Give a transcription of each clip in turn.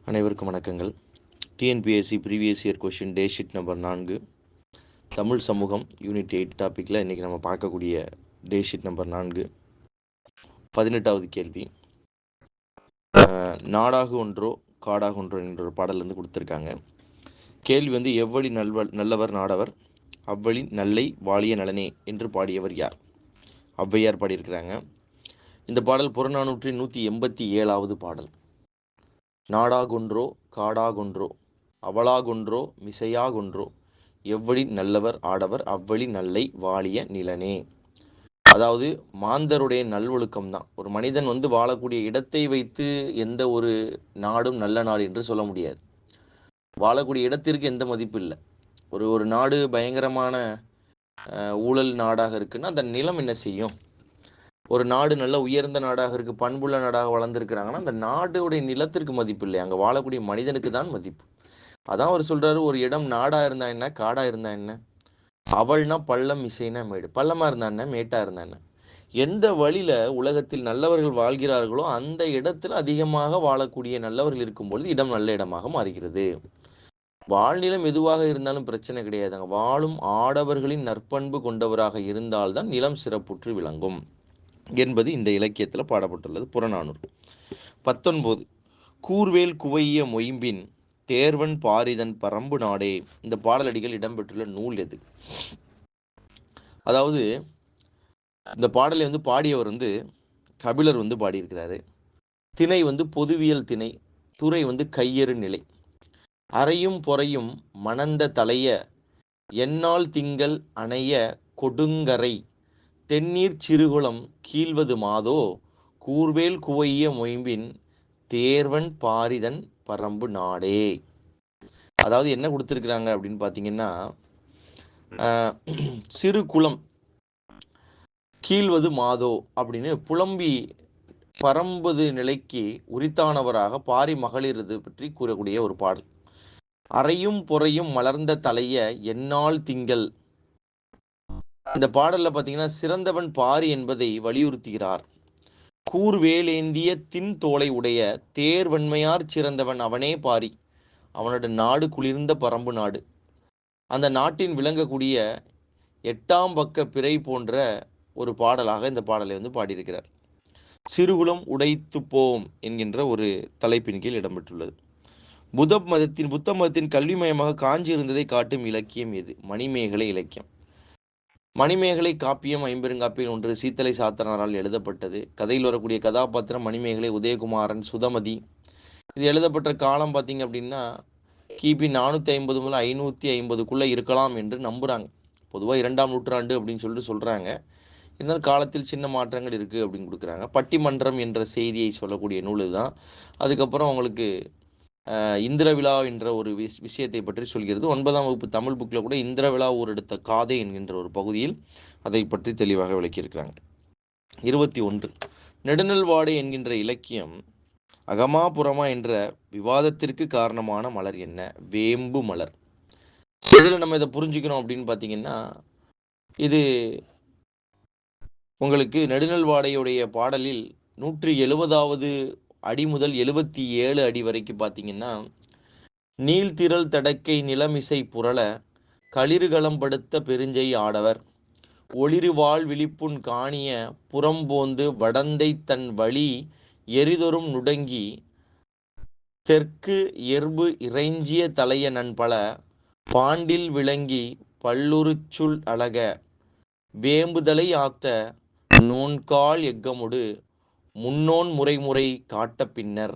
அனைவருக்கும் வணக்கங்கள். TNPSC previous year question டே sheet number 4 Tamil சமூகம் யூனிட் 8 டாப்பிக்கில் இன்றைக்கி நம்ம பார்க்கக்கூடிய டே ஷீட் நம்பர் 4 18வது கேள்வி. நாடாக ஒன்றோ காடாக ஒன்றோ என்ற ஒரு பாடலேருந்து கொடுத்துருக்காங்க. கேள்வி எவ்வழி நல்லவர் நாடவர் அவ்வழி நல்லை வாழிய நலனே என்று பாடியவர் யார்? ஔவையார் பாடியிருக்கிறாங்க. இந்த பாடல் புறநானூற்றின் 187வது பாடல். நாடாகொன்றோ காடாகொன்றோ அவளாகொன்றோ மிசையாகொன்றோ எவ்வழி நல்லவர் ஆடவர் அவ்வழி நல்லை வாழிய நிலனே. அதாவது மாந்தருடைய நல்வொழுக்கம் தான். ஒரு மனிதன் வாழக்கூடிய இடத்தை வைத்து எந்த ஒரு நாடும் நல்ல நாடு என்று சொல்ல முடியாது. வாழக்கூடிய இடத்திற்கு எந்த மதிப்பு இல்லை. ஒரு நாடு பயங்கரமான ஊழல் நாடாக இருக்குன்னா அந்த நிலம் என்ன செய்யும்? ஒரு நாடு நல்ல உயர்ந்த நாடாக இருக்குது, பண்புள்ள நாடாக வளர்ந்துருக்கிறாங்கன்னா அந்த நாடுடைய நிலத்திற்கு மதிப்பு இல்லை, அங்கே வாழக்கூடிய மனிதனுக்கு தான் மதிப்பு. அதான் அவர் சொல்கிறாரு, ஒரு இடம் நாடாக இருந்தா என்ன காடாக இருந்தா என்ன, அவள்னா பள்ளம் இசைனா மேடு, பள்ளமாக இருந்தா என்ன மேட்டாக இருந்தா என்ன, எந்த வழியில் உலகத்தில் நல்லவர்கள் வாழ்கிறார்களோ அந்த இடத்துல அதிகமாக வாழக்கூடிய நல்லவர்கள் இருக்கும் பொழுது இடம் நல்ல இடமாக மாறுகிறது. வாழ்நிலம் எதுவாக இருந்தாலும் பிரச்சனை கிடையாதுங்க. வாழும் ஆடவர்களின் நற்பண்பு கொண்டவராக இருந்தால்தான் நிலம் சிறப்புற்று விளங்கும் என்பது இந்த இலக்கியத்தில் பாடப்பட்டுள்ளது. புறநானூறு. 19 கூர்வேல் குவைய மொயம்பின் தேர்வன் பாரிதன் பரம்பு நாடே. இந்த பாடலடிகள் இடம்பெற்றுள்ள நூல் எது? அதாவது இந்த பாடலை பாடியவர் கபிலர் பாடியிருக்கிறாரு. திணை பொதுவியல் திணை, துறை கையறு நிலை. அறையும் பொறையும் மணந்த தலைய என்னால் திங்கள் அணைய கொடுங்கரை தென்னீர் சிறுகுளம் கீழ்வது மாதோ கூர்வேல் குவைய மொயம்பின் தேர்வன் பாரிதன் பரம்பு நாடே. அதாவது என்ன கொடுத்துருக்குறாங்க அப்படின்னு பார்த்தீங்கன்னா, சிறு குளம் கீழ்வது மாதோ அப்படின்னு புலம்பி பரம்பது நிலைக்கு உரித்தானவராக பாரி மகளிர் இது பற்றி கூறக்கூடிய ஒரு பாடல். அறையும் பொறையும் மலர்ந்த தலைய என்னால் திங்கள். இந்த பாடல்ல பார்த்தீங்கன்னா சிறந்தவன் பாரி என்பதை வலியுறுத்துகிறார். கூர்வேலேந்திய தின் தோலை உடைய தேர்வன்மையார் சிறந்தவன் அவனே பாரி, அவனோட நாடு குளிர்ந்த பரம்பு நாடு. அந்த நாட்டின் விளங்கக்கூடிய 8ஆம் பக்க பிறை போன்ற ஒரு பாடலாக இந்த பாடலை பாடியிருக்கிறார். சிறுகுளம் உடைத்து போம் என்கின்ற ஒரு தலைப்பின் கீழ் இடம்பெற்றுள்ளது. புத்த மதத்தின் கல்விமயமாக காஞ்சி இருந்ததை காட்டும் இலக்கியம் எது? மணிமேகலை இலக்கியம். மணிமேகலை காப்பியம் ஐம்பெருங்காப்பியம் ஒன்று சீத்தலை சாத்தனாரால் எழுதப்பட்டது. கதையில் வரக்கூடிய கதாபாத்திரம் மணிமேகலை, உதயகுமாரன், சுதமதி. இது எழுதப்பட்ட காலம் பார்த்தீங்க அப்படின்னா கிபி 450 முதல் 550 இருக்கலாம் என்று நம்புகிறாங்க. பொதுவாக 2ஆம் நூற்றாண்டு அப்படின்னு சொல்கிறாங்க. இருந்தாலும் காலத்தில் சின்ன மாற்றங்கள் இருக்குது அப்படின்னு கொடுக்குறாங்க. பட்டிமன்றம் என்ற செய்தியை சொல்லக்கூடிய நூல் தான். அதுக்கப்புறம் அவங்களுக்கு இந்திர விழா என்ற ஒரு விஷயத்தை பற்றி சொல்கிறது. 9ஆம் வகுப்பு தமிழ் புக்கில் கூட இந்திர விழா ஒரு எடுத்த காதை என்கின்ற ஒரு பகுதியில் அதை பற்றி தெளிவாக விளக்கியிருக்கிறாங்க. 21 நெடுநல்வாடை என்கின்ற இலக்கியம் அகமா புறமா என்ற விவாதத்திற்கு காரணமான மலர் என்ன? வேம்பு மலர். இதில் நம்ம இதை புரிஞ்சுக்கணும் அப்படின்னு பார்த்தீங்கன்னா, இது உங்களுக்கு நெடுநல்வாடையுடைய பாடலில் 170வது அடி முதல் 77 அடி வரைக்கும் பார்த்தீங்கன்னா, நீள்திரள் தடக்கை நிலமிசை புரள களிறுகளம்படுத்த பெருஞ்செய் ஆடவர் ஒளிருவாள் விழிப்புண் காணிய புறம்போந்து வடந்தை தன் வழி எரிதொரும் நுடங்கி தெற்கு எர்பு இறைஞ்சிய தலைய நண்பல பாண்டில் விளங்கி பல்லுருச்சுள் அழக வேம்புதலை ஆத்த நோன்கால் எக்கமுடு முன்னோன் முறைமுறை காட்ட பின்னர்.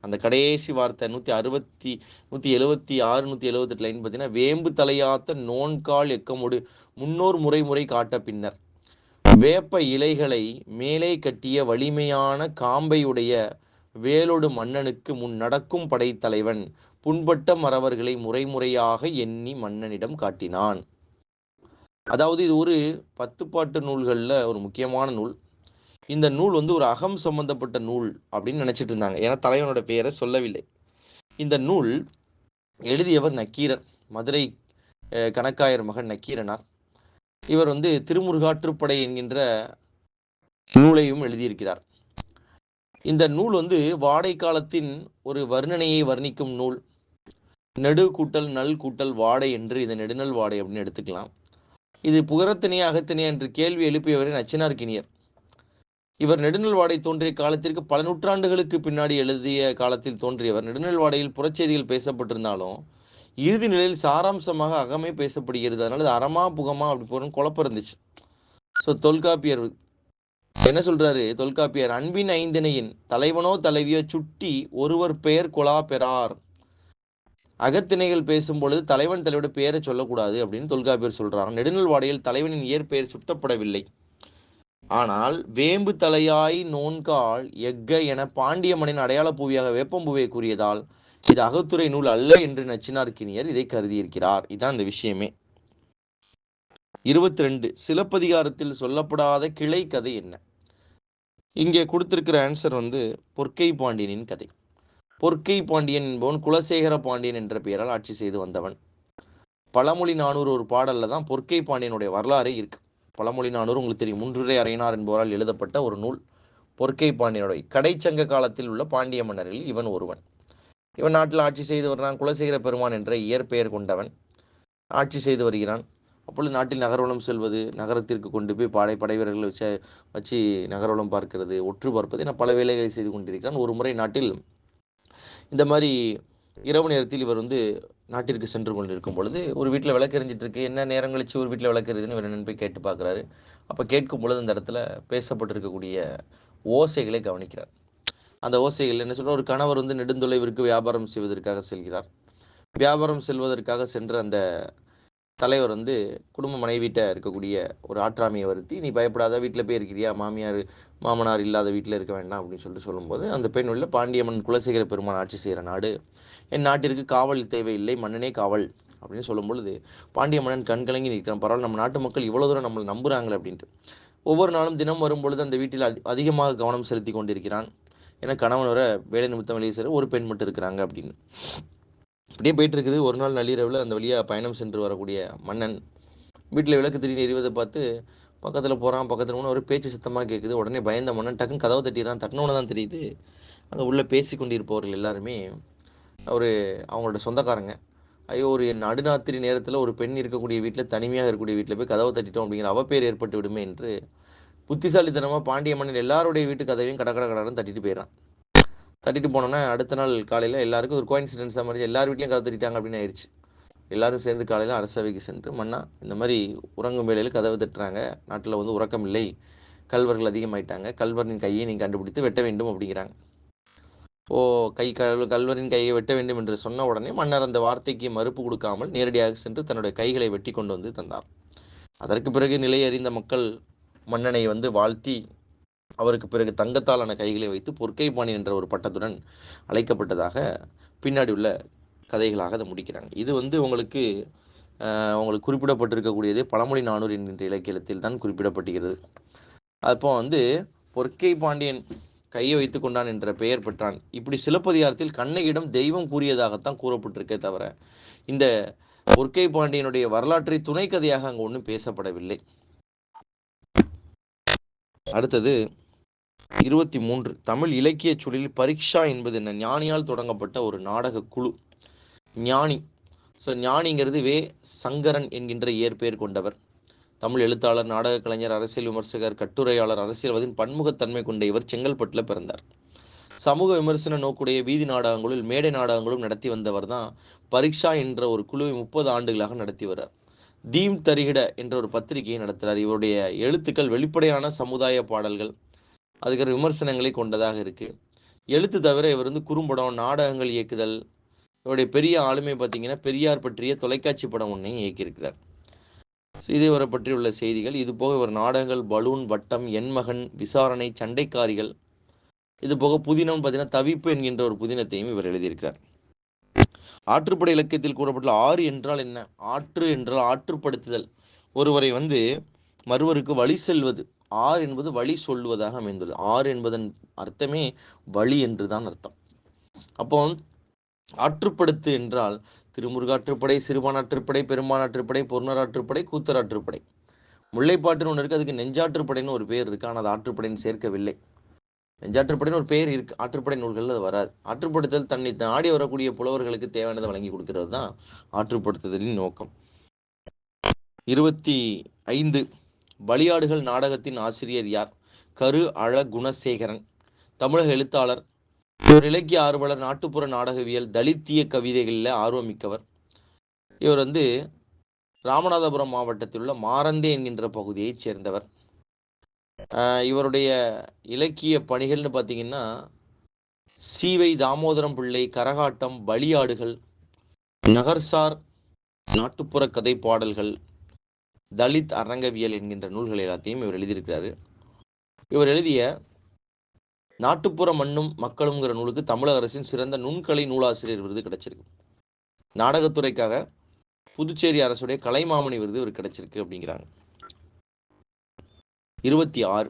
அந்த கடைசி வார்த்தை 176 178 லைன் பார்த்தீங்கன்னா, வேம்பு தலையாத்த நோன்கால் எக்கமுடு முன்னோர் முறைமுறை காட்ட பின்னர். வேப்ப இலைகளை மேலே கட்டிய வலிமையான காம்பையுடைய வேலோடு மன்னனுக்கு முன் நடக்கும் படைத்தலைவன் புண்பட்ட மறவர்களை முறைமுறையாக எண்ணி மன்னனிடம் காட்டினான். அதாவது இது ஒரு 10 பாட்டு நூல்களில் ஒரு முக்கியமான நூல். இந்த நூல் ஒரு அகம் சம்பந்தப்பட்ட நூல் அப்படின்னு நினைச்சிட்டு இருந்தாங்க. ஏன்னா தலைவனோட பெயரை சொல்லவில்லை. இந்த நூல் எழுதியவர் நக்கீரர், மதுரை கணக்காயர் மகன் நக்கீரனார். இவர் திருமுருகாற்றுப்படை என்கின்ற நூலையும் எழுதியிருக்கிறார். இந்த நூல் வந்து வாடை காலத்தின் ஒரு வர்ணனையை வர்ணிக்கும் நூல். நெடு கூட்டல் நல் கூட்டல் வாடை என்று இதை நெடுநல் வாடை அப்படின்னு எடுத்துக்கலாம். இது புகரத்திணையா அகத்திணையா என்று கேள்வி எழுப்பியவரே நச்சினார்க்கினியர். இவர் நெடுநல் வாடை தோன்றிய காலத்திற்கு பல நூற்றாண்டுகளுக்கு பின்னாடி எழுதிய காலத்தில் தோன்றியவர். நெடுநல் வாடையில் புறச்செய்திகள் பேசப்பட்டிருந்தாலும் இறுதி நிலையில் சாராம்சமாக அகமே பேசப்படுகிறது. அதனால இது அறமா புகமா அப்படி போறோம் குழப்பம் இருந்துச்சு. ஸோ தொல்காப்பியர் என்ன சொல்றாரு? தொல்காப்பியர் அன்பின் ஐந்திணையின் தலைவனோ தலைவியோ சுட்டி ஒருவர் பெயர் கொலா பெறார். அகத்திணைகள் பேசும் பொழுது தலைவன் தலைவோட பெயரை சொல்லக்கூடாது அப்படின்னு தொல்காப்பியர் சொல்றாங்க. நெடுநல் வாடையில் தலைவனின் இயற்பெயர் சுட்டப்படவில்லை. ஆனால் வேம்பு தலையாய் நோன்கால் எக்க என பாண்டிய மண்ணின் அடையாள பூவியாக வேப்பம்பூவை கூறியதால் இது அகத்துறை நூல் அல்ல என்று நச்சினார்க்கினியர் இதை கருதியிருக்கிறார். இதான் இந்த விஷயமே. 22 சிலப்பதிகாரத்தில் சொல்லப்படாத கிளை கதை என்ன? இங்கே கொடுத்திருக்கிற ஆன்சர் வந்து பொற்கை பாண்டியனின் கதை. பொற்கை பாண்டியன் என்பவன் குலசேகர பாண்டியன் என்ற பெயரால் ஆட்சி செய்து வந்தவன். பழமொழி 400 ஒரு பாடல்ல தான் பொற்கை பாண்டியனுடைய வரலாறு இருக்கு. பழமொழி 400 உங்களுக்கு தெரியும், முன்றுரை அறையினார் என்பவரால் எழுதப்பட்ட ஒரு நூல். பொற்கை பாண்டியனுடைய கடைச்சங்க காலத்தில் உள்ள பாண்டிய மன்னரில் இவன் ஒருவன். இவன் நாட்டில் ஆட்சி செய்து வருகிறான். குலசேகர பெருமான் என்ற இயற்பெயர் கொண்டவன் ஆட்சி செய்து வருகிறான். அப்பொழுது நாட்டில் நகர்வலம் செல்வது, நகரத்திற்கு கொண்டு போய் படை வீரர்களை வச்சு நகர்வலம் பார்க்கிறது, ஒற்று பார்ப்பது என பல வேலைகளை செய்து கொண்டிருக்கிறான். ஒரு முறை நாட்டில் இந்த மாதிரி இரவு நேரத்தில் இவர் வந்து நாட்டிற்கு சென்று கொண்டிருக்கும் பொழுது ஒரு வீட்டில் விளக்கு எரிஞ்சிட்டு இருக்கு. என்ன நேரம் கழிச்சு ஒரு வீட்டில் விளக்கு எரியுதுன்னு இவர் என்னன்னு போய் கேட்டு பார்க்குறாரு. அப்போ கேட்கும் பொழுது அந்த இடத்துல பேசப்பட்டிருக்கக்கூடிய ஓசைகளை கவனிக்கிறார். அந்த ஓசைகள் என்ன சொல்ற, ஒரு கணவர் வந்து நெடுந்தொலைவிற்கு வியாபாரம் செய்வதற்காக செல்கிறார். வியாபாரம் செல்வதற்காக சென்ற அந்த தலைவர் வந்து குடும்ப மனைவிட்ட இருக்கக்கூடிய ஒரு ஆற்றாமையை வருத்தி, நீ பயப்படாத, வீட்டில் போய் இருக்கிறியா, மாமனார் இல்லாத வீட்டில் இருக்க வேண்டாம் அப்படின்னு சொல்லிட்டு சொல்லும்போது அந்த பெண் உள்ள பாண்டியம்மன் குலசேகர பெருமான் ஆட்சி செய்கிற நாடு, என் நாட்டிற்கு காவல் தேவையில்லை, மன்னனே காவல் அப்படின்னு சொல்லும் பொழுது பாண்டிய மன்னன் கண்கலங்கி நிற்கிறான். பரவாயில்ல, நம்ம நாட்டு மக்கள் இவ்வளோ தூரம் நம்மளை நம்புறாங்களே அப்படின்ட்டு. ஒவ்வொரு நாளும் தினம் வரும்பொழுது அந்த வீட்டில் அதிகமாக கவனம் செலுத்தி கொண்டிருக்கிறான். ஏன்னா கணவன் வர வேலை நிமித்தம் வெளியே சேர ஒரு பெண் மட்டும் இருக்கிறாங்க அப்படின்னு. அப்படியே போயிட்டு இருக்குது. ஒரு நாள் நள்ளிரவில் அந்த வழியாக பயணம் சென்று வரக்கூடிய மன்னன் வீட்டில் விளக்கு திடீர்னு எரிவதை பார்த்து பக்கத்தில் போகிறான். பக்கத்தில் போனால் ஒரு பேச்சு சத்தமாக கேட்குது. உடனே பயந்த மன்னன் டக்குன்னு கதவை தட்டிடுறான். தட்டினோன்னு தான் தெரியுது அங்கே உள்ளே பேசி கொண்டிருப்பவர்கள் எல்லாருமே அவங்களோட சொந்தக்காரங்க. ஐயோ, ஒரு நடுராத்திரி நேரத்தில் ஒரு பெண் இருக்கக்கூடிய வீட்டில், தனிமையாக இருக்கக்கூடிய வீட்டில் போய் கதவை தட்டிட்டோம் அப்படிங்கிற அவப்பேர் ஏற்பட்டு விடுமே என்று புத்திசாலித்தனமாக பாண்டிய மன்னன் எல்லாருடைய வீட்டு கதவையும் கடன்னு தட்டிட்டு போயிடறான். தட்டிட்டு போனோன்னா அடுத்த நாள் காலையில் எல்லாருக்கும் ஒரு கோயின்சிடென்ஸாக மாதிரி எல்லார் வீட்லையும் கதவை தட்டிட்டாங்க அப்படின்னு ஆயிடுச்சு. எல்லாரும் சேர்ந்து காலையில் அரசவைக்கு சென்று, மன்னா இந்த மாதிரி உறங்கும் வேளையில் கதவை தட்டுறாங்க, நாட்டில் வந்து உறக்கம் இல்லை, கல்வர்கள் அதிகமாயிட்டாங்க, கல்வரின் கையை நீங்கள் கண்டுபிடித்து வெட்ட வேண்டும் அப்படிங்கிறாங்க. கல்வரின் கையை வெட்ட வேண்டும் என்று சொன்ன உடனே மன்னர் அந்த வார்த்தைக்கு மறுப்பு கொடுக்காமல் நேரடியாக சென்று தன்னுடைய கைகளை வெட்டி கொண்டு வந்து தந்தார். அதற்கு பிறகு நிலை அறிந்த மக்கள் மன்னனை வந்து வாழ்த்தி அவருக்கு பிறகு தங்கத்தாலான கைகளை வைத்து பொற்கை பாணி என்ற ஒரு பட்டத்துடன் அழைக்கப்பட்டதாக பின்னாடி உள்ள கதைகளாக அதை முடிக்கிறாங்க. இது வந்து உங்களுக்கு குறிப்பிடப்பட்டிருக்கக்கூடியது பழமொழி 400 என்கின்ற இலக்கியத்தில் தான் குறிப்பிடப்படுகிறது. அப்போ வந்து பொற்கை பாண்டியன் கையை வைத்து கொண்டான் என்ற பெயர் பெற்றான். இப்படி சிலப்பதிகாரத்தில் கண்ணகியிடம் தெய்வம் கூறியதாகத்தான் கூறப்பட்டிருக்கே தவிர இந்த பொற்கை பாண்டியனுடைய வரலாற்றை துணை கதையாக அங்கு ஒன்றும் பேசப்படவில்லை. அடுத்தது 23 தமிழ் இலக்கிய சூழலில் பரீட்சா என்பது என்ன? ஞானியால் தொடங்கப்பட்ட ஒரு நாடக குழு. ஞானி, ஞானிங்கிறது வே சங்கரன் என்கின்ற இயற்பெயர் கொண்டவர். தமிழ் எழுத்தாளர், நாடக கலைஞர், அரசியல் விமர்சகர், கட்டுரையாளர், அரசியல்வாதியின் பன்முகத்தன்மை கொண்ட இவர் செங்கல்பட்டில் பிறந்தார். சமூக விமர்சன நோக்குடைய வீதி நாடகங்களில் மேடை நாடகங்களும் நடத்தி வந்தவர் தான் பரீட்சா என்ற ஒரு குழுவை 30 ஆண்டுகளாக நடத்தி வர்றார். தீம் தரிகிட என்ற ஒரு பத்திரிகையை நடத்துகிறார். இவருடைய எழுத்துக்கள் வெளிப்படையான சமுதாய பாடல்கள், அதுக்கு விமர்சனங்களை கொண்டதாக இருக்கு. எழுத்து தவிர இவர் வந்து குறும்படம், நாடகங்கள் இயக்குதல், இவருடைய பெரிய ஆளுமை பார்த்தீங்கன்னா பெரியார் பற்றிய தொலைக்காட்சி படம் ஒன்றையும் இயக்கியிருக்கிறார். இது இவரை பற்றியுள்ள செய்திகள். இது போக இவர் நாடகங்கள் பலூன், வட்டம், எண்மகன், விசாரணை, சண்டைக்காரிகள், இது போக புதினம் பார்த்தீங்கன்னா தவிப்பு என்கின்ற ஒரு புதினத்தையும் இவர் எழுதியிருக்கிறார். ஆற்றுப்படை இலக்கியத்தில் கூறப்பட்டுள்ள ஆறு என்றால் என்ன? ஆற்று என்றால் ஆற்றுப்படுத்துதல், ஒருவரை வந்து மறுவருக்கு வழி செல்வது. ஆறு என்பது வழி சொல்வதாக அமைந்துள்ளது. ஆறு என்பதன் அர்த்தமே வழி என்றுதான் அர்த்தம். அப்போ ஆற்றுப்படுத்து என்றால் திருமுருகாற்றுப்படை, சிறுபானாற்றுப்படை, பெரும்பானாற்றுப்படை, பொருணராற்றுப்படை, கூத்தராற்றுப்படை. முல்லைப்பாட்டுன்னு ஒன்று இருக்கு, அதுக்கு நெஞ்சாற்றுப்படைன்னு ஒரு பேர் இருக்கு, ஆனால் அது ஆற்றுப்படைன்னு சேர்க்கவில்லை. நெஞ்சாற்றுப்படைன்னு ஒரு பெயர் இருக்கு, ஆற்றுப்படை நூல்கள் அது வராது. ஆற்றுப்படுத்தல் தன்னை நாடி வரக்கூடிய புலவர்களுக்கு தேவையானதை வழங்கி கொடுக்கிறது தான் ஆற்றுப்படுத்துதலின் நோக்கம். 25 பலியாடுகள் நாடகத்தின் ஆசிரியர் யார்? கரு அழ குணசேகரன், தமிழக எழுத்தாளர். இவர் இலக்கிய ஆர்வலர், நாட்டுப்புற நாடகவியல், தலித்திய கவிதைகளில் ஆர்வமிக்கவர். இவர் ராமநாதபுரம் மாவட்டத்தில் உள்ள மாரந்தே என்கின்ற பகுதியைச் சேர்ந்தவர். இவருடைய இலக்கிய பணிகள்னு பார்த்தீங்கன்னா சீவை தாமோதரம் பிள்ளை, கரகாட்டம், பலியாடுகள், நகர்சார் நாட்டுப்புற கதை பாடல்கள், தலித் அரங்கவியல் என்கின்ற நூல்கள் எல்லாத்தையும் இவர் எழுதியிருக்கிறாரு. இவர் எழுதிய நாட்டுப்புற மண்ணும் மக்களும்ங்கிற நூலுக்கு தமிழக அரசின் சிறந்த நுண்கலை நூலாசிரியர் விருது கிடைச்சிருக்கு. நாடகத்துறைக்காக புதுச்சேரி அரசுடைய கலைமாமணி விருது இவர் கிடைச்சிருக்கு அப்படிங்கிறாங்க. 26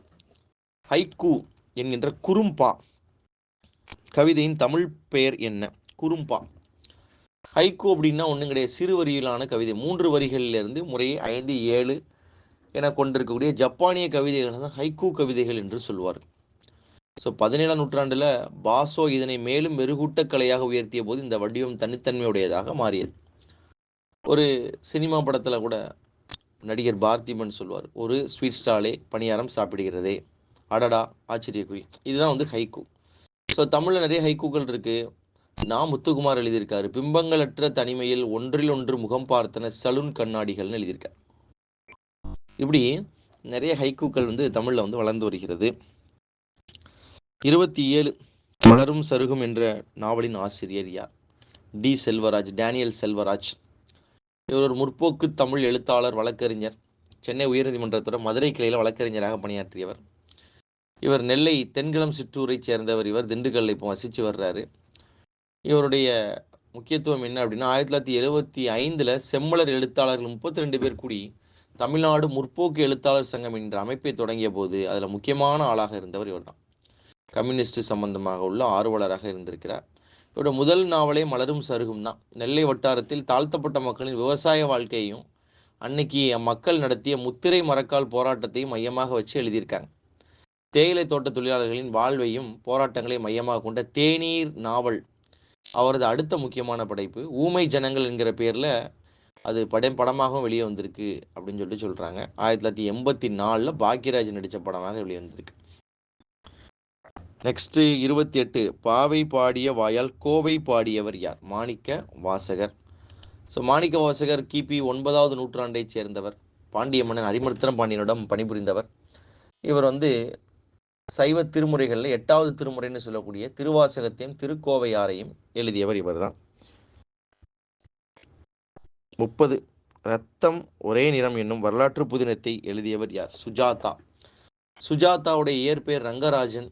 ஹைக்கூ என்கின்ற குறும்பா கவிதையின் தமிழ் பெயர் என்ன? குறும்பா. ஹைக்கூ அப்படின்னா ஒன்றும் கிடையாது, சிறு வரியிலான கவிதை. 3 வரிகளிலிருந்து முறையே 5, 7 என கொண்டிருக்கக்கூடிய ஜப்பானிய கவிதைகள் தான் ஹைக்கூ கவிதைகள் என்று சொல்வார். ஸோ 17ஆம் நூற்றாண்டில் பாசோ இதனை மேலும் மெருகூட்ட கலையாக உயர்த்திய போது இந்த வடிவம் தனித்தன்மையுடையதாக மாறியது. ஒரு சினிமா படத்தில் கூட நடிகர் பார்த்திபன் சொல்வார், ஒரு ஸ்வீட் ஸ்டாலே பணியாரம் சாப்பிடுகிறதே, அடடா ஆச்சரியக்குறி. இதுதான் ஹைக்கூ. ஸோ தமிழில் நிறைய ஹைக்கூக்கள் இருக்கு. நான் முத்துக்குமார் எழுதியிருக்காரு, பிம்பங்களற்ற தனிமையில் ஒன்றில் ஒன்று முகம் பார்த்தன சலூன் கண்ணாடிகள்னு எழுதியிருக்காரு. இப்படி நிறைய ஹைக்கூக்கள் தமிழில் வளர்ந்து வருகிறது. 27 மலரும் சருகும் என்ற நாவலின் ஆசிரியர் யார்? டி செல்வராஜ், டேனியல் செல்வராஜ். இவர் ஒரு முற்போக்கு தமிழ் எழுத்தாளர், வழக்கறிஞர். சென்னை உயர்நீதிமன்றத்தோட மதுரை கிளையில் வழக்கறிஞராக பணியாற்றியவர். இவர் நெல்லை தென்கிழம் சிற்றூரை சேர்ந்தவர். இவர் திண்டுக்கல்ல இப்போ வசித்து வர்றாரு. இவருடைய முக்கியத்துவம் என்ன அப்படின்னா 1975 செம்மலர் எழுத்தாளர்கள் 32 பேர் கூடி தமிழ்நாடு முற்போக்கு எழுத்தாளர் சங்கம் என்ற அமைப்பை தொடங்கிய போது அதில் முக்கியமான ஆளாக இருந்தவர் இவர் தான். கம்யூனிஸ்ட் சம்பந்தமாக உள்ள ஆர்வலராக இருந்திருக்கிறார். இவருடைய முதல் நாவலே மலரும் சருகும் தான். நெல்லை வட்டாரத்தில் தாழ்த்தப்பட்ட மக்களின் விவசாய வாழ்க்கையையும் அன்னைக்கு மக்கள் நடத்திய முத்திரை மரக்கால் போராட்டத்தையும் மையமாக வச்சு எழுதியிருக்காங்க. தேயிலை தோட்ட தொழிலாளர்களின் வாழ்வையும் போராட்டங்களை மையமாக கொண்ட தேநீர் நாவல் அவரது அடுத்த முக்கியமான படைப்பு. ஊமை ஜனங்கள் என்கிற பேரில் அது படமாகவும் வெளியே வந்திருக்கு அப்படின்னு சொல்கிறாங்க. 1984 பாக்யராஜ் நடித்த படமாக வெளியே வந்திருக்கு. நெக்ஸ்ட் 28 பாவை பாடிய வாயால் கோவை பாடியவர் யார்? மாணிக்க வாசகர். ஸோ மாணிக்க வாசகர் கிபி 9ஆம் நூற்றாண்டை சேர்ந்தவர். பாண்டிய மன்னன் அரிமர்த்தன பாண்டியனிடம் பணிபுரிந்தவர். இவர் சைவ திருமுறைகளில் 8வது திருமுறைன்னு சொல்லக்கூடிய திருவாசகத்தையும் திருக்கோவையாரையும் எழுதியவர் இவர் தான். 30 ரத்தம் ஒரே நிறம் என்னும் வரலாற்று புதினத்தை எழுதியவர் யார்? சுஜாதா. சுஜாதாவுடைய இயற்பெயர் ரங்கராஜன்.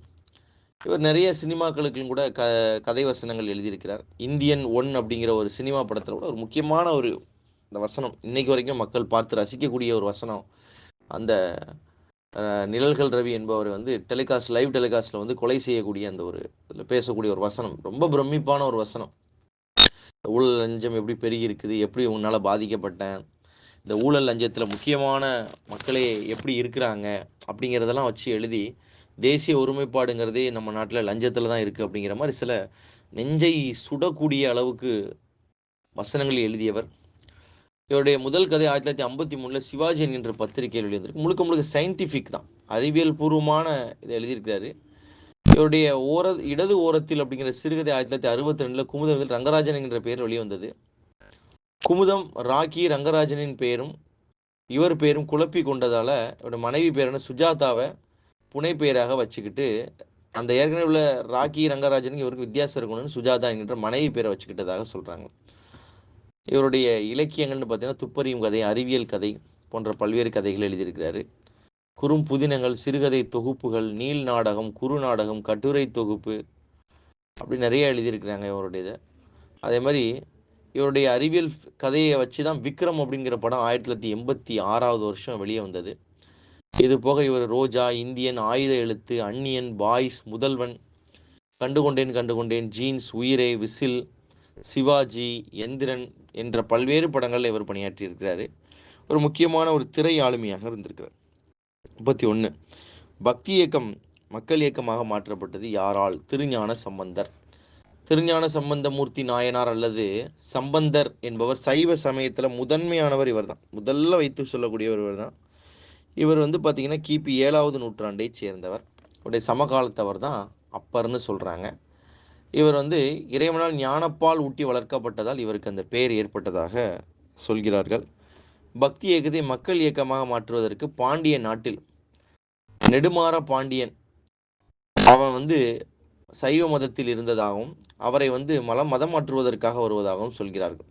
இவர் நிறைய சினிமாக்களுக்கும் கூட கதை வசனங்கள் எழுதியிருக்கிறார். இந்தியன் 1 அப்படிங்கிற ஒரு சினிமா படத்தில் கூட ஒரு முக்கியமான இந்த வசனம் இன்னைக்கு வரைக்கும் மக்கள் பார்த்து ரசிக்கக்கூடிய ஒரு வசனம். அந்த நிழல்கள் ரவி என்பவர் லைவ் டெலிகாஸ்ட்ல கொலை செய்யக்கூடிய அந்த பேசக்கூடிய ஒரு வசனம் ரொம்ப பிரமிப்பான ஒரு வசனம். ஊழல் லஞ்சம் எப்படி பெருகி இருக்குது, எப்படி உங்களால் பாதிக்கப்பட்டேன், இந்த ஊழல் லஞ்சத்தில் முக்கியமான மக்களே எப்படி இருக்கிறாங்க அப்படிங்கிறதெல்லாம் வச்சு எழுதி தேசிய ஒருமைப்பாடுங்கிறதே நம்ம நாட்டில் லஞ்சத்தில் தான் இருக்குது அப்படிங்கிற மாதிரி சில நெஞ்சை சுடக்கூடிய அளவுக்கு வசனங்கள் எழுதியவர். இவருடைய முதல் கதை 1953 சிவாஜி என்கின்ற பத்திரிகையில் எழுதியிருக்கு. முழுக்க முழுக்க சயின்டிஃபிக் தான், அறிவியல் பூர்வமான இதை எழுதியிருக்கிறாரு. இவருடைய இடது ஓரத்தில் அப்படிங்கிற சிறுகதை 1962 குமுதம் ரங்கராஜன் என்கிற பெயர் வெளிவந்தது. குமுதம் ராக்கி ரங்கராஜனின் பெயரும் இவர் பெயரும் குழப்பி கொண்டதால இவருடைய மனைவி பேரான சுஜாதாவை புனை பெயராக வச்சுக்கிட்டு அந்த ஏற்கனவே உள்ள ராக்கி ரங்கராஜனுக்கு இவருக்கு வித்தியாசம் இருக்கணும்னு சுஜாதா என்கின்ற மனைவி பேரை வச்சுக்கிட்டதாக சொல்றாங்க. இவருடைய இலக்கியங்கள்னு பார்த்தீங்கன்னா துப்பறியும் கதை, அறிவியல் கதை போன்ற பல்வேறு கதைகள் எழுதியிருக்கிறாரு. குறும் புதினங்கள், சிறுகதை தொகுப்புகள், நீள் நாடகம், குறு நாடகம், கட்டுரை தொகுப்பு அப்படி நிறைய எழுதியிருக்கிறாங்க இவருடைய. அதே மாதிரி இவருடைய அறிவியல் கதையை வச்சு தான் விக்ரம் அப்படிங்கிற படம் 1986 வெளியே வந்தது. இது போக இவர் ரோஜா, இந்தியன், ஆயுத எழுத்து, அந்நியன், பாய்ஸ், முதல்வன், கண்டுகொண்டேன், ஜீன்ஸ், உயிரே, விசில், சிவாஜி, எந்திரன் என்ற பல்வேறு படங்களில் இவர் பணியாற்றி இருக்கிறாரு. ஒரு முக்கியமான ஒரு திரை ஆளுமையாக இருந்திருக்கிறார். 31 பக்தி இயக்கம் மக்கள் இயக்கமாக மாற்றப்பட்டது யாரால்? திருஞான சம்பந்தர். திருஞான சம்பந்தமூர்த்தி நாயனார் அல்லது சம்பந்தர் என்பவர் சைவ சமயத்தில் முதன்மையானவர். இவர் தான் முதல்ல வைத்து சொல்லக்கூடியவர். இவர் தான். இவர் பார்த்தீங்கன்னா கிபி 7வது நூற்றாண்டை சேர்ந்தவர். அவருடைய சமகாலத்தவர் தான் அப்பர்னு சொல்கிறாங்க. இவர் இறைவனால் ஞானப்பால் ஊட்டி வளர்க்கப்பட்டதால் இவருக்கு அந்த பெயர் ஏற்பட்டதாக சொல்கிறார்கள். பக்தி இயக்கத்தை மக்கள் இயக்கமாக மாற்றுவதற்கு பாண்டிய நாட்டில் நெடுமாற பாண்டியன் அவன் சைவ மதத்தில் இருந்ததாகவும் அவரை மதம் மாற்றுவதற்காக வருவதாகவும் சொல்கிறார்கள்.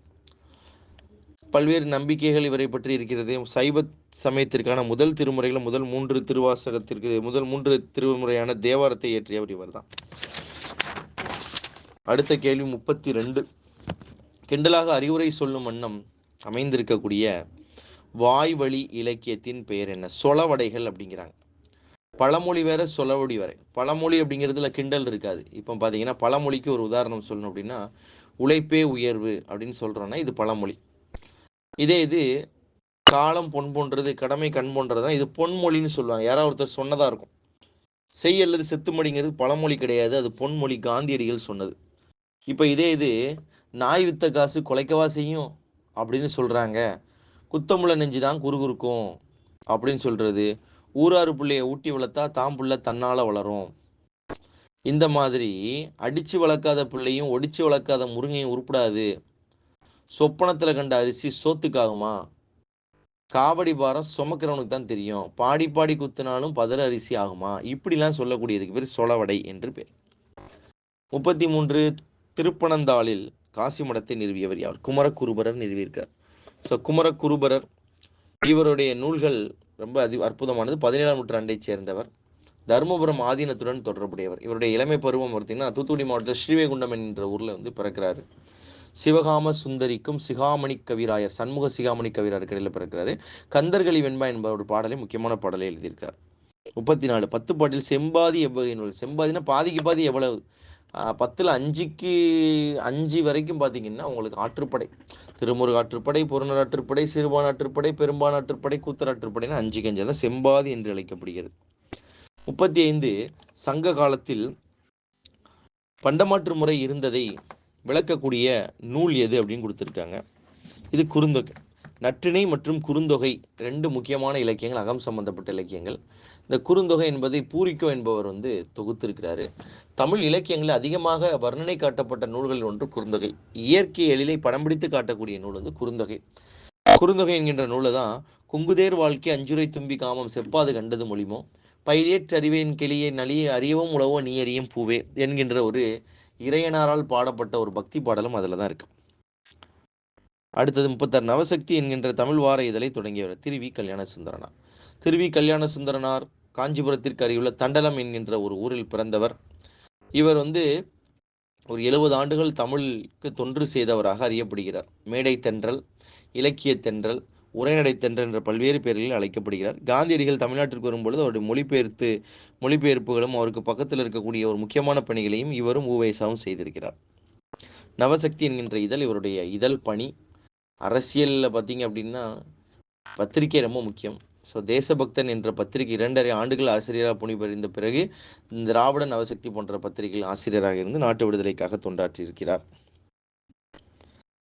பல்வேறு நம்பிக்கைகள் இவரை பற்றி இருக்கிறது. சைவ சமயத்திற்கான முதல் திருமுறைகள் முதல் 3 திருவாசகத்திற்கு முதல் 3 திருமுறையான தேவாரத்தை இயற்றியவர் இவர் தான். அடுத்த கேள்வி 32. கிண்டலாக அறிவுரை சொல்லும் வண்ணம் அமைந்திருக்கக்கூடிய வாய்வழி இலக்கியத்தின் பெயர் என்ன? சொலவடைகள் அப்படிங்கிறாங்க. பழமொழி வேற, சொலவடி வேற. பழமொழி அப்படிங்கிறதுல கிண்டல் இருக்காது. இப்போ பார்த்தீங்கன்னா பழமொழிக்கு ஒரு உதாரணம் சொல்லணும் அப்படின்னா, உழைப்பே உயர்வு அப்படின்னு சொல்றோம்னா இது பழமொழி. இது காலம் பொன் போன்றது, கடமை கண் போன்றதுதான் இது பொன்மொழின்னு சொல்லுவாங்க. யாராவது ஒருத்தர் சொன்னதா இருக்கும். செய் அல்லது செத்துமடிங்கிறது பழமொழி கிடையாது, அது பொன்மொழி, காந்தியடிகள் சொன்னது. இப்போ இது நாய் வித்த காசு கொலைக்கவா செய்யும் அப்படின்னு சொல்றாங்க. குத்தமுள்ள நெஞ்சு தான் குறுகுறுக்கும் அப்படின்னு சொல்றது. ஊராறு பிள்ளைய ஊட்டி வளர்த்தா தாம் புள்ள தன்னால வளரும். இந்த மாதிரி அடிச்சு வளர்க்காத பிள்ளையும் ஒடிச்சு வளர்க்காத முருங்கையும் உருப்படாது. சொப்பனத்துல கண்ட அரிசி சோத்துக்காகுமா? காவடி பாரம் சுமக்கிறவனுக்கு தான் தெரியும். பாடி பாடி குத்தினாலும் பதற அரிசி ஆகுமா? இப்படிலாம் சொல்லக்கூடியதுக்கு பேர் சொலவடை என்று பேர். 33. திருப்பனந்தாளில் காசி மடத்தை நிறுவியவர் யார்? குமரகுருபரர் நிறுவியிருக்கார். ஸோ குமரகுருபரர் இவருடைய நூல்கள் ரொம்ப அற்புதமானது. 17ஆம் நூற்றாண்டை சேர்ந்தவர். தர்மபுரம் ஆதீனத்துடன் தொடர்புடையவர். இவருடைய இளமை பருவம் பார்த்தீங்கன்னா தூத்துக்குடி மாவட்டத்தில் ஸ்ரீவைகுண்டம் என்ற ஊரில் பிறக்கிறாரு. சிவகாம சுந்தரிக்கும் சிகாமணி கவிராயர், சண்முக சிகாமணி கவிராயர் கடையில் பிறக்கிறாரு. கந்தர்களி வெண்பா என்ப ஒரு பாடலை, முக்கியமான பாடலை எழுதியிருக்கார். 34. 10 பாட்டில் செம்பாதி எவ்வகை நூல்? செம்பாதினா பாதிக்கு பாதி எவ்வளவு? 10ல் 5க்கு 5 வரைக்கும் பார்த்தீங்கன்னா உங்களுக்கு ஆற்றுப்படை, திருமுருக ஆற்றுப்படை, புறநூறு ஆற்றுப்படை, சிறுபான் ஆற்றுப்படை, பெரும்பான் ஆற்றுப்படை, கூத்தர் ஆற்றுப்படைனா 5க்கு 5 தான் செம்பாதி என்று அழைக்கப்படுகிறது. 35. சங்க காலத்தில் பண்டமாற்று முறை இருந்ததை விளக்கக்கூடிய நூல் எது அப்படின்னு கொடுத்துருக்காங்க. இது குறுந்தொகை. நற்றிணை மற்றும் குறுந்தொகை 2 முக்கியமான இலக்கியங்கள், அகம் சம்பந்தப்பட்ட இலக்கியங்கள். இந்த குறுந்தொகை என்பதை பூரிக்கோ என்பவர் தொகுத்திருக்கிறாரு. தமிழ் இலக்கியங்களில் அதிகமாக வர்ணனை காட்டப்பட்ட நூல்களில் ஒன்று குறுந்தொகை. இயற்கை எழிலை படம் பிடித்து காட்டக்கூடிய நூல் குறுந்தொகை. குறுந்தொகை என்கின்ற நூலை தான் குங்குதேர் வாழ்க்கை அஞ்சுரை தும்பி காமம் செப்பாது கண்டது மொழிமோ பயிலேற்றறிவேன் கிளியை நலிய அறியவும் உழவோ நீ அறியும் பூவே என்கின்ற ஒரு இறையனாரால் பாடப்பட்ட ஒரு பக்தி பாடலும் அதில் தான் இருக்கு. அடுத்தது 36. நவசக்தி என்கின்ற தமிழ் வார இதழை தொடங்கியவர் திருவி கல்யாண சுந்தரனார். திருவி கல்யாண சுந்தரனார் காஞ்சிபுரத்திற்கு அருகிலுள்ள தண்டலம் என்கின்ற ஒரு ஊரில் பிறந்தவர். இவர் ஒரு 70 ஆண்டுகள் தமிழுக்கு தொன்று செய்தவராக அறியப்படுகிறார். மேடை தென்றல், இலக்கிய தென்றல், உரைநடை தென்றல் என்ற பல்வேறு பெயர்களில் அழைக்கப்படுகிறார். காந்தியடிகள் தமிழ்நாட்டிற்கு வரும்பொழுது அவருடைய மொழிபெயர்ப்புகளும் அவருக்கு பக்கத்தில் இருக்கக்கூடிய ஒரு முக்கியமான பணிகளையும் இவரும் ஊவேசாவும் செய்திருக்கிறார். நவசக்தி என்கின்ற இதழ் இவருடைய இதழ் பணி. அரசியலில் பார்த்தீங்க அப்படின்னா பத்திரிகை ரொம்ப முக்கியம். ஸோ தேசபக்தன் என்ற பத்திரிகை 2.5 ஆண்டுகள் ஆசிரியராக பணிபுரிந்த பிறகு திராவிட நவசக்தி போன்ற பத்திரிகைகள் ஆசிரியராக இருந்து நாட்டு விடுதலைக்காக தொண்டாற்றியிருக்கிறார்.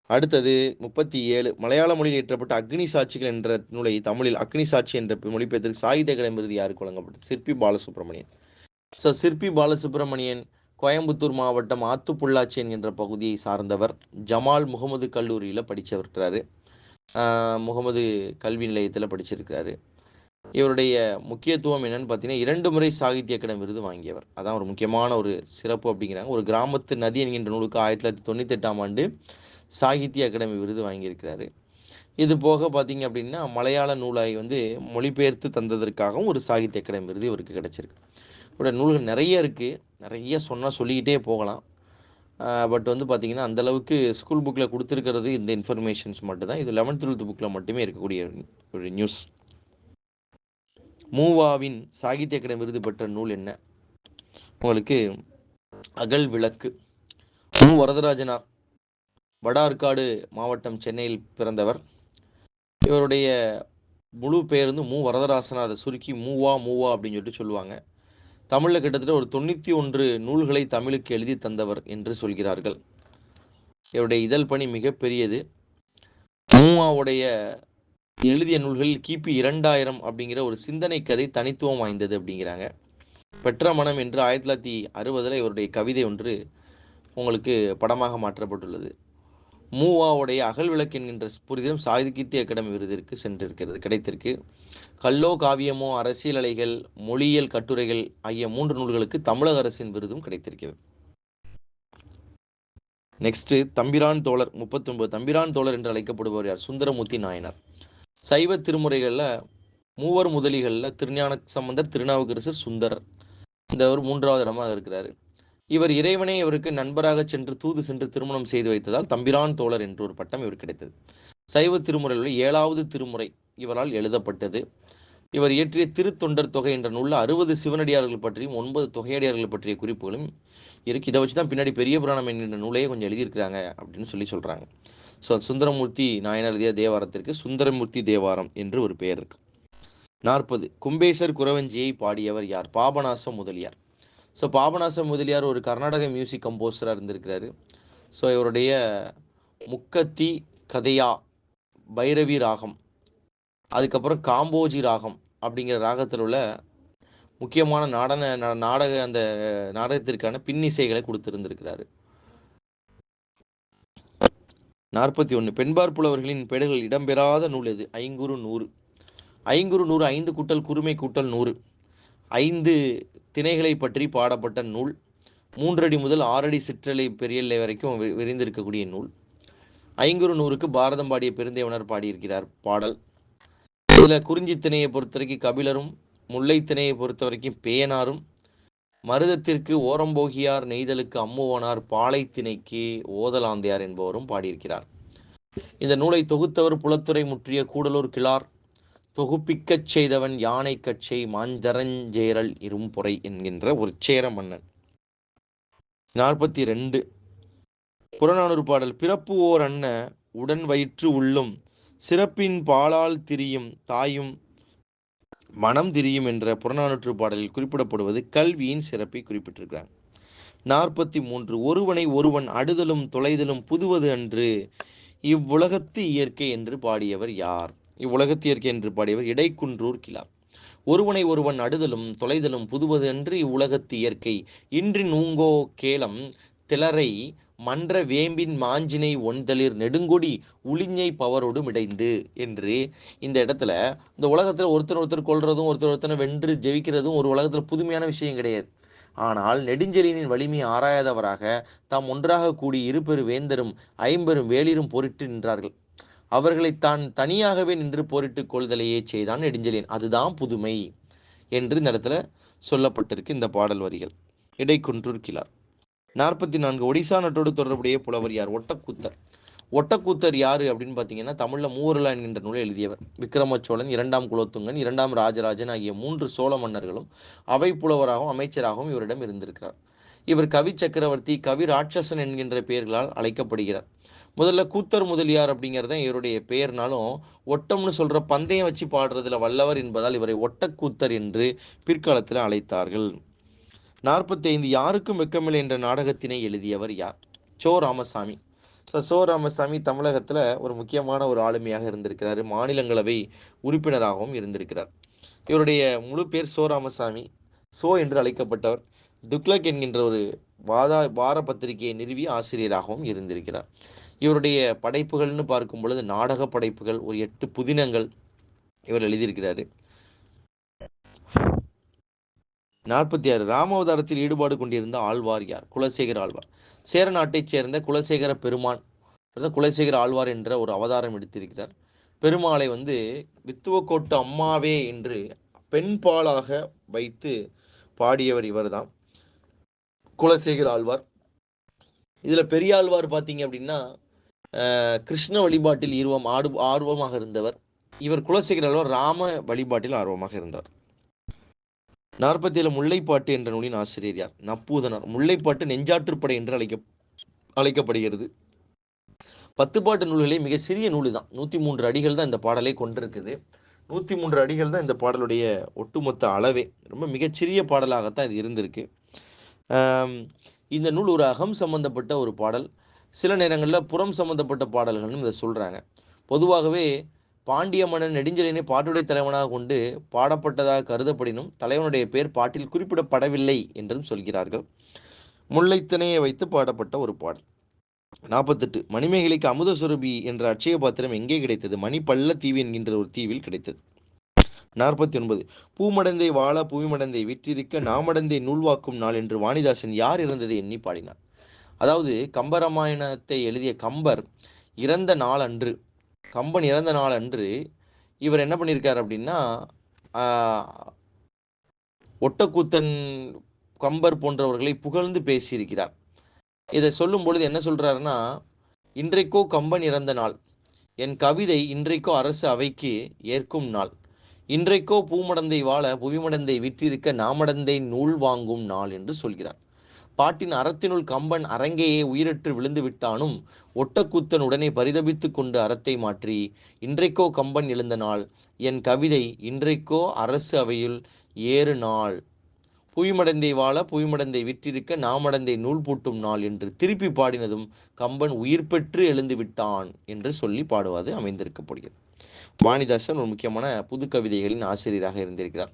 அடுத்தது 37. மலையாள மொழியில் இயற்றப்பட்ட அக்னி சாட்சிகள் என்ற நூலை தமிழில் அக்னி சாட்சி என்ற மொழிபெயர்த்து சாகித்ய அகாடமி விருது யாருக்கு வழங்கப்பட்டது? சிற்பி பாலசுப்ரமணியன். ஸோ சிற்பி பாலசுப்ரமணியன் கோயம்புத்தூர் மாவட்டம் ஆத்துப்புள்ளாச்சி என்கின்ற பகுதியை சார்ந்தவர். ஜமால் முகமது கல்லூரியில் படிச்சிருக்கிறாரு. முகமது கல்வி நிலையத்தில் படிச்சிருக்கிறாரு. இவருடைய முக்கியத்துவம் என்னன்னு பார்த்தீங்கன்னா 2 முறை சாகித்ய அகாடமி விருது வாங்கியவர். அதான் ஒரு முக்கியமான ஒரு சிறப்பு அப்படிங்கிறாங்க. ஒரு கிராமத்து நதி என்கின்ற நூலுக்கு 1998ஆம் ஆண்டு சாகித்ய அகாடமி விருது வாங்கியிருக்கிறாரு. இது போக பார்த்தீங்க அப்படின்னா மலையாள நூலாய் மொழிபெயர்த்து தந்ததற்காகவும் ஒரு சாகித்ய அகாடமி விருது இவருக்கு கிடைச்சிருக்கு. இவருடைய நூல்கள் நிறைய இருக்குது, நிறைய சொல்லிக்கிட்டே போகலாம். பட் பார்த்தீங்கன்னா அந்தளவுக்கு ஸ்கூல் புக்கில் கொடுத்துருக்கிறது இந்த இன்ஃபர்மேஷன்ஸ் மட்டும்தான். இது 11th 12th புக்கில் மட்டுமே இருக்கக்கூடிய ஒரு நியூஸ். மூவாவின் சாகித்ய அகாடமி விருது பெற்ற நூல் என்ன? உங்களுக்கு அகல் விளக்கு. மு வரதராஜனார் வட ஆற்காடு மாவட்டம் சென்னையில் பிறந்தவர். இவருடைய முழு பெயர் மு வரதராசனார், அதை சுருக்கி மூவா அப்படின்னு சொல்லுவாங்க. தமிழில் கிட்டத்தட்ட ஒரு 91 நூல்களை தமிழுக்கு எழுதி தந்தவர் என்று சொல்கிறார்கள். இவருடைய இதழ் பணி மிகப்பெரியது. மூவாவுடைய எழுதிய நூல்களில் கிபி 2000 அப்படிங்கிற ஒரு சிந்தனை கதை தனித்துவம் வாய்ந்தது அப்படிங்கிறாங்க. பெற்ற மனம் என்று 1960 இவருடைய கவிதை ஒன்று உங்களுக்கு படமாக மாற்றப்பட்டுள்ளது. மூவாவுடைய அகல் விளக்கு என்கின்ற புரிதலும் சாகித்ய அகாடமி விருதிற்கு சென்றிருக்கிறது, கிடைத்திருக்கு. கல்லோ காவியமோ, அரசியல் அலைகள், மொழியியல் கட்டுரைகள் ஆகிய 3 நூல்களுக்கு தமிழக அரசின் விருதும் கிடைத்திருக்கிறது. நெக்ஸ்ட் தம்பிரான் தோழர் 39. தம்பிரான் தோழர் என்று அழைக்கப்படுபவர் யார்? சுந்தரமூர்த்தி நாயனார். சைவ திருமுறைகள்ல மூவர் முதலிகள்ல திருஞான சம்பந்தர், திருநாவுக்கரசர், சுந்தரர், இந்த ஒரு 3வது இடமாக இருக்கிறாரு. இவர் இறைவனே இவருக்கு நண்பராக சென்று தூது சென்று திருமணம் செய்து வைத்ததால் தம்பிரான் தோழர் என்று ஒரு பட்டம் இவர் கிடைத்தது. சைவ திருமுறையில் 7வது திருமுறை இவரால் எழுதப்பட்டது. இவர் இயற்றிய திருத்தொண்டர் தொகை என்ற நூலில் 60 சிவனடியார்கள் பற்றியும் 9 தொகையடியார்கள் பற்றிய குறிப்புகளும் இருக்கு. இதை வச்சுதான் பின்னாடி பெரிய புராணம் என்கின்ற நூலையே கொஞ்சம் எழுதியிருக்கிறாங்க அப்படின்னு சொல்றாங்க. ஸோ சுந்தரமூர்த்தி நாயனார் எழுதிய தேவாரத்திற்கு சுந்தரமூர்த்தி தேவாரம் என்று ஒரு பெயர் இருக்கு. 40. கும்பேசர் குறவஞ்சியை பாடியவர் யார்? பாபநாச முதலியார். ஸோ பாபநாச முதலியார் ஒரு கர்நாடக மியூசிக் கம்போசராக இருந்திருக்கிறாரு. ஸோ இவருடைய முக்கத்தி கதையா, பைரவி ராகம், அதுக்கப்புறம் காம்போஜி ராகம் அப்படிங்கிற ராகத்தில் உள்ள முக்கியமான அந்த நாடகத்திற்கான பின்னிசைகளை கொடுத்திருந்திருக்கிறாரு. 41. பெண்பார் புலவர்களின் பெயர்கள் இடம்பெறாத நூல் எது? ஐங்குறு நூறு. ஐங்குறு நூறு 5 கூட்டல் குறுமை கூட்டல் 100, 5 திணைகளை பற்றி பாடப்பட்ட நூல். 3 அடி முதல் 6 அடி சிற்றலை பெரியலை வரைக்கும் விரிந்திருக்கக்கூடிய நூல். ஐங்குறு நூறுக்கு பாரதம் பாடிய பெருந்தேவனர் பாடியிருக்கிறார் பாடல். இதுல குறிஞ்சி திணையை பொறுத்த வரைக்கும் கபிலரும், முல்லை திணையை பொறுத்த வரைக்கும் பேயனாரும், மருதத்திற்கு ஓரம்போகியார், நெய்தலுக்கு அம்முவனார், பாலை திணைக்கு ஓதலாந்தையார் என்பவரும் பாடியிருக்கிறார். இந்த நூலை தொகுத்தவர் புலத்துறை முற்றிய கூடலூர் கிளார். தொகுப்பிக்கச் செய்தவன் யானை கச்சை மாஞ்சரஞ்சேரல் இரும்பொறை என்கின்ற ஒரு சேர மன்னன். 42. புறநானூறு பாடல். பிறப்பு ஓர் அன்ன உடன் வயிற்று உள்ளும் சிறப்பின் பாலால் திரியும் தாயும் மனம் திரியும் என்ற புறநானூற்று பாடலில் குறிப்பிடப்படுவது கல்வியின் சிறப்பை குறிப்பிட்டிருக்கிறாங்க. 43. ஒருவனை ஒருவன் அடுதலும் தொலைதலும் புதுவது அன்று இவ்வுலகத்து இயற்கை என்று பாடியவர் யார்? இவ்வுலகத்து இயற்கை என்று பாடியவர் இடைக்குன்றூர் கிழார். ஒருவனை ஒருவன் அடுதலும் தொலைதலும் புதுவது அன்று இவ்வுலகத்து இயற்கை இன்றின் ஊங்கோ கேளம் திளரை மன்ற வேம்பின் மாஞ்சினை ஒன்தளிர் நெடுங்கொடி உளிஞ்சை பவரோடு மிடைந்து என்று இந்த இடத்துல இந்த உலகத்துல ஒருத்தர் கொள்றதும் ஒருத்தனை வென்று ஜெயிக்கிறதும் ஒரு உலகத்துல புதுமையான விஷயம் கிடையாது. ஆனால் நெடுஞ்செழியனின் வலிமை ஆராயாதவராக தாம் ஒன்றாக கூடி இருபெரு வேந்தரும் 50 வேளிரும் போரிட்டு நின்றார்கள். அவர்களை தான் தனியாகவே நின்று போரிட்டு கொள்தலையே செய்தான் நெடுஞ்செழியன். அதுதான் புதுமை என்று இந்த இடத்துல சொல்லப்பட்டிருக்கு இந்த பாடல் வரிகள். இடைக்குன்றூர் கிழார். 44. ஒடிசா நாட்டோடு தொடர்புடைய புலவர் யார்? ஒட்டக்கூத்தர். ஒட்டக்கூத்தர் யாரு அப்படின்னு பார்த்தீங்கன்னா தமிழ்ல மூவரலா என்கின்ற நூலை எழுதியவர். விக்ரம சோழன், 2ஆம் குலோத்துங்கன், 2ஆம் ராஜராஜன் ஆகிய 3 சோழ மன்னர்களும் அவை புலவராகவும் அமைச்சராகவும் இவரிடம் இருந்திருக்கிறார். இவர் கவி சக்கரவர்த்தி, கவி ராட்சசன் என்கின்ற பெயர்களால் அழைக்கப்படுகிறார். முதல்ல கூத்தர் முதலியார் அப்படிங்கிறத இவருடைய பெயர்னாலும் ஒட்டம்னு சொல்ற பந்தயம் வச்சு பாடுறதுல வல்லவர் என்பதால் இவரை ஒட்டக்கூத்தர் என்று பிற்காலத்தில் அழைத்தார்கள். 45. யாருக்கும் வெக்கமில்லை என்ற நாடகத்தினை எழுதியவர் யார்? சோ ராமசாமி. சோ ராமசாமி தமிழகத்துல ஒரு முக்கியமான ஒரு ஆளுமையாக இருந்திருக்கிறார். மாநிலங்களவை உறுப்பினராகவும் இருந்திருக்கிறார். இவருடைய முழு பேர் சோ ராமசாமி. சோ என்று அழைக்கப்பட்டவர். துக்ளக் என்கின்ற ஒரு வார பத்திரிகையை நிறுவிய ஆசிரியராகவும் இருந்திருக்கிறார். இவருடைய படைப்புகள்னு பார்க்கும் பொழுது நாடக படைப்புகள் ஒரு 8 புதினங்கள் இவர் எழுதியிருக்கிறாரு. 46. ராமாவதாரத்தில் ஈடுபாடு கொண்டிருந்த ஆழ்வார் யார்? குலசேகர ஆழ்வார். சேர நாட்டைச் சேர்ந்த குலசேகர பெருமான், குலசேகர ஆழ்வார் என்ற ஒரு அவதாரம் எடுத்திருக்கிறார். பெருமாளை வித்துவக்கோட்டு அம்மாவே என்று பெண்பாலாக வைத்து பாடியவர் இவர்தான் குலசேகர ஆழ்வார். இதுல பெரியாழ்வார் பார்த்தீங்க அப்படின்னா கிருஷ்ண வழிபாட்டில் ஆர்வமாக இருந்தவர். இவர் குலசேகர ஆழ்வார் ராம வழிபாட்டில் ஆர்வமாக இருந்தார். 47. முல்லைப்பாட்டு என்ற நூலின் ஆசிரியர் யார்? நப்பூதனார். முல்லைப்பாட்டு நெஞ்சாற்றுப்படை என்று அழைக்கப்படுகிறது. 10 பாட்டு நூல்களே மிக சிறிய நூல் தான். 103 அடிகள் தான் இந்த பாடலை கொண்டிருக்குது. 103 அடிகள் தான் இந்த பாடலுடைய ஒட்டுமொத்த அளவே. ரொம்ப மிகச்சிறிய பாடலாகத்தான் இது இருந்திருக்கு. ஆம், இந்த நூல் ஒரு அகம் சம்பந்தப்பட்ட ஒரு பாடல். சில நேரங்களில் புறம் சம்பந்தப்பட்ட பாடல்கள்னு இதை சொல்றாங்க. பொதுவாகவே பாண்டிய மன்னன் நெடுஞ்செழியனை பாட்டுடை தலைவனாக கொண்டு பாடப்பட்டதாக கருதப்படினும் தலைவனுடைய பெயர் பாட்டில் குறிப்பிடப்படவில்லை என்றும் சொல்கிறார்கள். முல்லைத்திணையை வைத்து பாடப்பட்ட ஒரு பாடல். 48 மணிமேகலைக்கு அமுத சுரபி என்ற அட்சய பாத்திரம் எங்கே கிடைத்தது? மணிப்பள்ள தீவு என்கின்ற ஒரு தீவில் கிடைத்தது. 49 பூமடந்தை வாழ புவிமடந்தை விற்றிருக்க நாமடந்தை நூல்வாக்கும் நாள் என்று வாணிதாசன் யார் இறந்ததை எண்ணி பாடினார். அதாவது கம்பராமாயணத்தை எழுதிய கம்பர் இறந்த நாள் அன்று, கம்பன் இறந்த நாள் அன்று இவர் என்ன பண்ணியிருக்கார் அப்படின்னா, ஒட்டக்கூத்தன் கம்பர் போன்றவர்களை புகழ்ந்து பேசியிருக்கிறார். இதை சொல்லும் பொழுது என்ன சொல்றாருன்னா, இன்றைக்கோ கம்பன் இறந்த நாள், என் கவிதை இன்றைக்கோ அரசு அவைக்கு ஏற்கும் நாள், இன்றைக்கோ பூமடந்தை வாழ புவிமடந்தை விற்றிருக்க நாமடந்தை நூல் வாங்கும் நாள் என்று சொல்கிறார். பாட்டின் அறத்தினுள் கம்பன் அரங்கேயே உயிரற்று விழுந்து விட்டானும் ஒட்டக்கூத்தன் உடனே பரிதபித்து கொண்டு அறத்தை மாற்றி இன்றைக்கோ கம்பன் எழுந்த நாள், என் கவிதை இன்றைக்கோ அரசு அவையில் ஏறு நாள், புவிமடந்தை வாழ புவிமடந்தை விற்றிருக்க நாமடந்தை நூல் பூட்டும் நாள் என்று திருப்பி பாடினதும் கம்பன் உயிர் பெற்று எழுந்து விட்டான் என்று சொல்லி பாடுவது அமைந்திருக்கப்படுகிறது. வாணிதாசன் ஒரு முக்கியமான புது கவிதைகளின் ஆசிரியராக இருந்திருக்கிறார்.